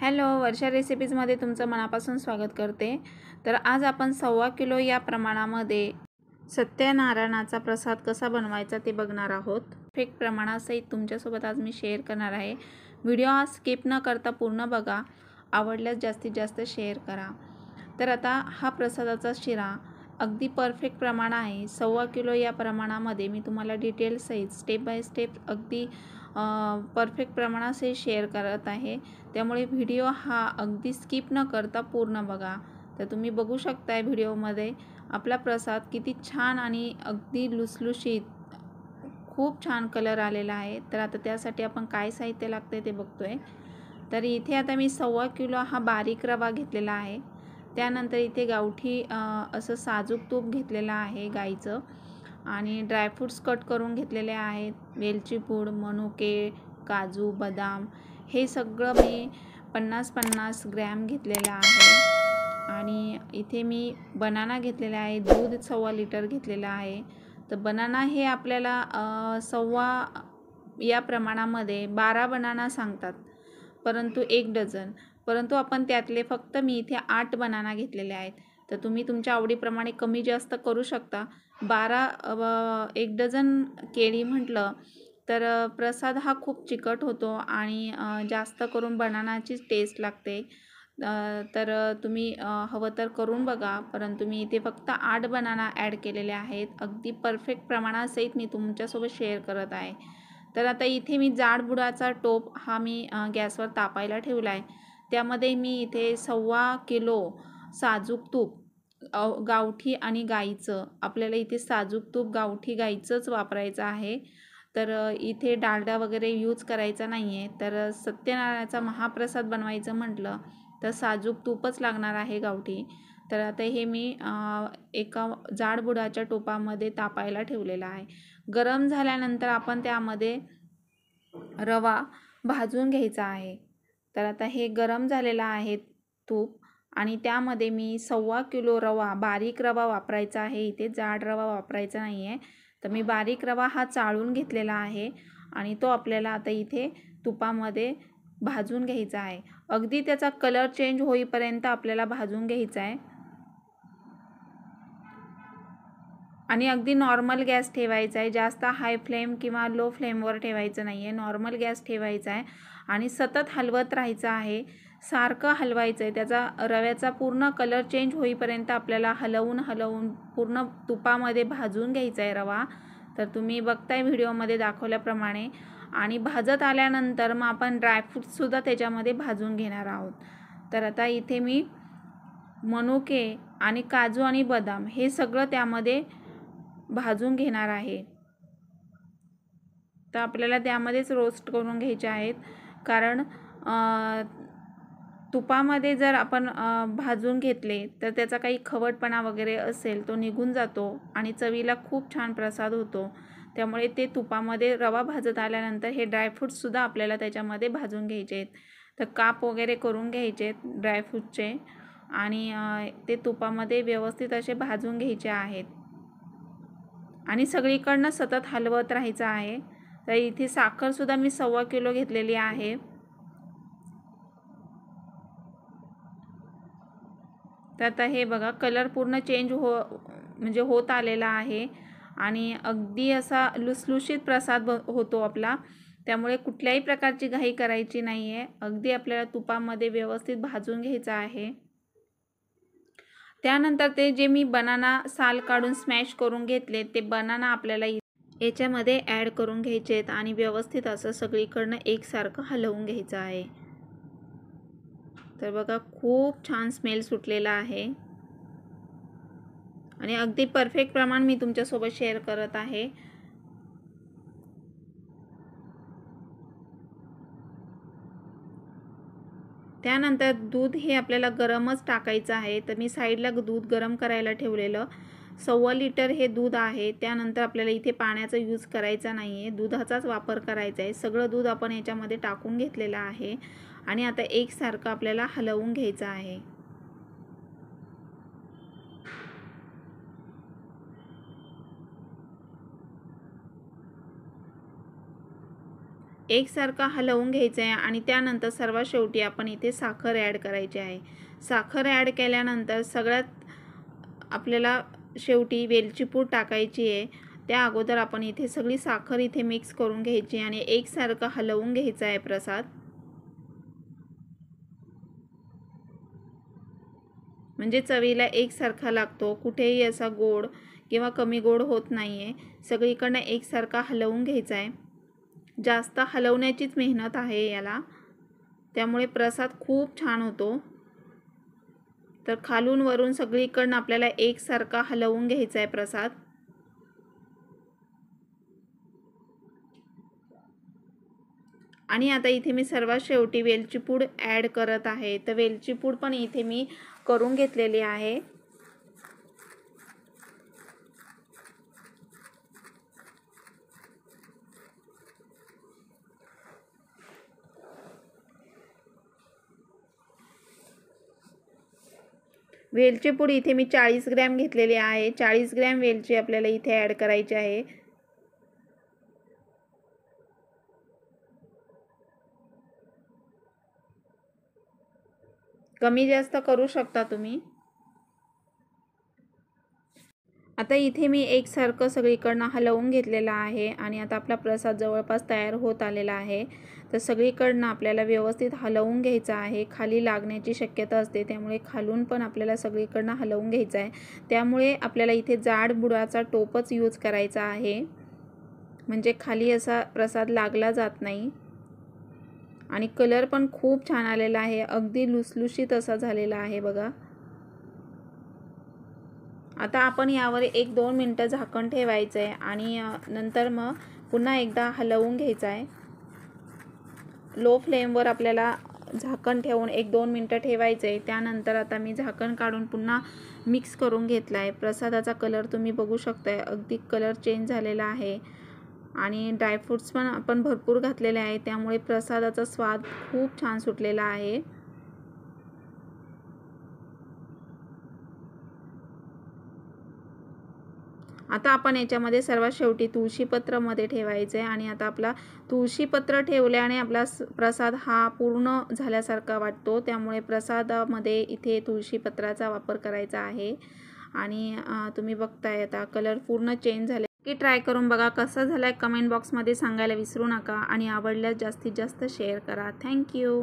Hello, वर्षा रेसिपीजमध्ये तुमचं मनापासून स्वागत करते। तर आज आपण 1.25 किलो या प्रमाणामध्ये सत्यनारायणाचा प्रसाद कसा बनवायचा ते बघणार आहोत। परफेक्ट प्रमाणासहित तुमच्यासोबत आज मी शेअर करणार आहे। व्हिडिओ हा स्किप न करता पूर्ण बघा, आवडल्यास जास्तीत जास्त शेअर करा। तर आता हा प्रसादाचा शिरा अगदी परफेक्ट प्रमाण आहे। 1.25 किलो या प्रमाणामध्ये मी तुम्हाला डिटेल्ससहित स्टेप बाय स्टेप अगदी परफेक्ट प्रमाणासहित शेअर करत आहे। त्यामुळे व्हिडिओ हा अगदी स्किप न करता पूर्ण बघा। तर तुम्ही बघू शकताय व्हिडिओमध्ये आपला प्रसाद किती छान आणि अगदी लुसलुशीत खूप छान कलर आलेला आहे। तर आता त्यासाठी आपण काय साहित्य लागते ते बघतोय। तर इथे आता मी 1.25 किलो हा बारीक रवा घेतलेला आहे। त्यानंतर इथे गावठी असं साजूक तूप घेतलेलं आहे गाईचं, आणि ड्रायफ्रूट्स कट करून घेतलेले आहेत। वेलची पूड, मनुके, काजू, बदाम हे सगळं मी 50-50 ग्रॅम घेतलेलं आहे। आणि इथे मी बनाना घेतलेला आहे। दूध 1.25 लिटर घेतलेलं आहे। तर बनाना हे आपल्याला 1.25 या प्रमाणामध्ये 12 बनाना सांगतात, परंतु 1 डझन, परंतु आपण त्यातले फक्त मी इथे 8 बनाना घेतलेले आहेत। तर तुम्ही तुमच्या आवडीप्रमाणे कमी जास्त करू शकता। 1 डझन केळी म्हटलं तर प्रसाद हा खूप चिकट होतो आणि जास्त करून बनानाचीच टेस्ट लागते। तर तुम्ही हवं तर करून बघा, परंतु मी इथे फक्त 8 बनाना ॲड केलेले आहेत। अगदी परफेक्ट प्रमाणासहित मी तुमच्यासोबत शेअर करत आहे। तर आता इथे मी जाड बुडाचा टोप हा मी गॅसवर तापायला ठेवला आहे। त्यामध्ये मी इथे 1.25 किलो साजूक तूप, गावठी आणि गाईचं, आपल्याला इथे साजूक तूप गावठी गाईचंच वापरायचं आहे। तर इथे डालडा वगैरे यूज करायचा नाही आहे। तर सत्यनारायणाचा महाप्रसाद बनवायचं म्हटलं तर साजूक तूपच लागणार आहे गावठी। तर आता हे मी एका जाड बुडाच्या टोपामध्ये तापायला ठेवलेला आहे। गरम झाल्यानंतर आपण त्यामध्ये रवा भाजून घ्यायचा आहे। तर आता हे गरम झालेलं आहे तूप, आणि त्यामध्ये मी 1.25 किलो रवा, बारीक रवा वापरायचा आहे, इथे जाड रवा वापरायचा नाही आहे। तर मी बारीक रवा हा चाळून घेतलेला आहे आणि तो आपल्याला आता इथे तुपामध्ये भाजून घ्यायचा आहे। अगदी त्याचा कलर चेंज होईपर्यंत आपल्याला भाजून घ्यायचा आहे, आणि अगदी नॉर्मल गॅस ठेवायचा आहे। जास्त हाय फ्लेम किंवा लो फ्लेमवर ठेवायचं नाही आहे, नॉर्मल गॅस ठेवायचा आहे आणि सतत हलवत राहायचं आहे, सारखं हलवायचं आहे। त्याचा रव्याचा पूर्ण कलर चेंज होईपर्यंत आपल्याला हलवून पूर्ण तुपामध्ये भाजून घ्यायचा आहे रवा। तर तुम्ही बघताय व्हिडिओमध्ये दाखवल्याप्रमाणे, आणि भाजत आल्यानंतर मग आपण ड्रायफ्रूट्ससुद्धा त्याच्यामध्ये भाजून घेणार आहोत। तर आता इथे मी मनुके आणि काजू आणि बदाम हे सगळं त्यामध्ये भाजून घेणार आहे। तर आपल्याला त्यामध्येच रोस्ट करून घ्यायचे आहेत, कारण तुपामध्ये जर आपण भाजून घेतले तर त्याचा काही खवटपणा वगैरे असेल तो निघून जातो आणि चवीला खूप छान प्रसाद होतो। त्यामुळे ते तुपामध्ये रवा भाजत आल्यानंतर हे ड्रायफ्रूट्ससुद्धा आपल्याला त्याच्यामध्ये भाजून घ्यायचे आहेत। तर काप वगैरे करून घ्यायचे आहेत ड्रायफ्रूटचे, आणि ते तुपामध्ये व्यवस्थित असे भाजून घ्यायचे आहेत, आणि सगळीकडनं सतत हलवत राहायचं आहे। तर इथे साखरसुद्धा मी 1.25 किलो घेतलेली आहे। तर आता हे बघा कलर पूर्ण चेंज म्हणजे होत आलेला आहे, आणि अगदी असा लुसलुशीत प्रसाद होतो आपला। त्यामुळे कुठल्याही प्रकारची घाई करायची नाही आहे, अगदी आपल्याला तुपामध्ये व्यवस्थित भाजून घ्यायचं आहे। त्यानंतर ते जे मी बनाना साल काढून स्मॅश करून घेतले ते बनाना आपल्याला याच्यामध्ये ॲड करून घ्यायचे आहेत, आणि व्यवस्थित असं सगळीकडनं एकसारखं हलवून घ्यायचं आहे। तर बघा खूप छान स्मेल सुटलेला आहे, आणि अगदी परफेक्ट प्रमाण मी तुमच्यासोबत शेअर करत आहे। त्यानंतर दूध हे आपल्याला गरमच टाकायचं आहे। तर मी साईडला दूध गरम करायला ठेवलेलं 1.25 लिटर हे दूध आहे। त्यानंतर आपल्याला इथे पाण्याचा यूज करायचा नाही आहे, दुधाचाच वापर करायचा आहे। सगळं दूध आपण याच्यामध्ये टाकून घेतलेलं आहे, आणि आता एकसारखं आपल्याला हलवून घ्यायचं आहे। एकसारखं हलवून घ्यायचं आहे आणि त्यानंतर सर्वात शेवटी आपण इथे साखर ॲड करायची आहे। साखर ॲड केल्यानंतर सगळ्यात आपल्याला शेवटी वेलची पूड टाकायची आहे। त्या अगोदर आपण इथे सगळी साखर इथे मिक्स करून घ्यायची आणि एकसारखं हलवून घ्यायचं आहे प्रसाद। म्हणजे चवीला एकसारखा लागतो, कुठेही असा गोड किंवा कमी गोड होत नाही आहे। सगळीकडनं एकसारखा हलवून घ्यायचा आहे। जास्त हलवण्याचीच मेहनत आहे याला, त्यामुळे प्रसाद खूप छान होतो। तर खालून वरून सगळीकडनं आपल्याला एकसारखा हलवून घ्यायचा आहे प्रसाद। आणि आता इथे मी सर्वात शेवटी वेलची पूड ॲड करत आहे। तर वेलची पूड पण इथे मी करून घेतलेली आहे। वेलची पूड इथे मी 40 ग्रॅम घेतलेली आहे। 40 ग्रॅम वेलची आपल्याला इथे ॲड करायची आहे। कमी जास्त करू शकता तुम्ही। आता इथे मी एकसारखं सगळीकडनं हलवून घेतलेलं आहे आणि आता आपला प्रसाद जवळपास तयार होत आलेला आहे। तर सगळीकडनं आपल्याला व्यवस्थित हलवून घ्यायचं आहे। खाली लागण्याची शक्यता असते, त्यामुळे खालून पण आपल्याला सगळीकडनं हलवून घ्यायचं आहे। त्यामुळे आपल्याला इथे जाड बुडाचा टोपच यूज करायचा आहे, म्हणजे खाली असा प्रसाद लागला जात नाही। आणि कलर पण खूप छान आलेला आहे, अगदी लुसलुशीत असा झालेला आहे बघा। आता आपण यावर 1-2 मिनटं झाकण ठेवायचं आहे आणि नंतर मग पुन्हा एकदा हलवून घ्यायचं आहे। लो फ्लेमवर आपल्याला झाकण ठेवून 1-2 मिनटं ठेवायचं आहे। त्यानंतर आता मी झाकण काढून पुन्हा मिक्स करून घेतला आहे। प्रसादाचा कलर तुम्ही बघू शकताय, अगदी कलर चेंज झालेला आहे आणि ड्रायफ्रूट्स पण आपण भरपूर घातलेले आहे, त्यामुळे प्रसादाचा स्वाद खूप छान सुटलेला आहे। आता आपण याच्यामध्ये सर्वात शेवटी तुळशीपत्र मध्ये ठेवायचे आणि आता आपला तुळशीपत्र ठेवल्याने आपला प्रसाद हा पूर्ण झाल्यासारखा वाटतो, त्यामुळे प्रसादामध्ये इथे तुळशीपत्राचा वापर करायचा आहे। आणि तुम्ही बघताय आता कलर पूर्ण चेंज झाले की ट्राय करून बघा कसा झालाय, कमेंट बॉक्समध्ये सांगायला विसरू नका आणि आवडल्यास जास्तीत जास्त शेअर करा। थँक्यू।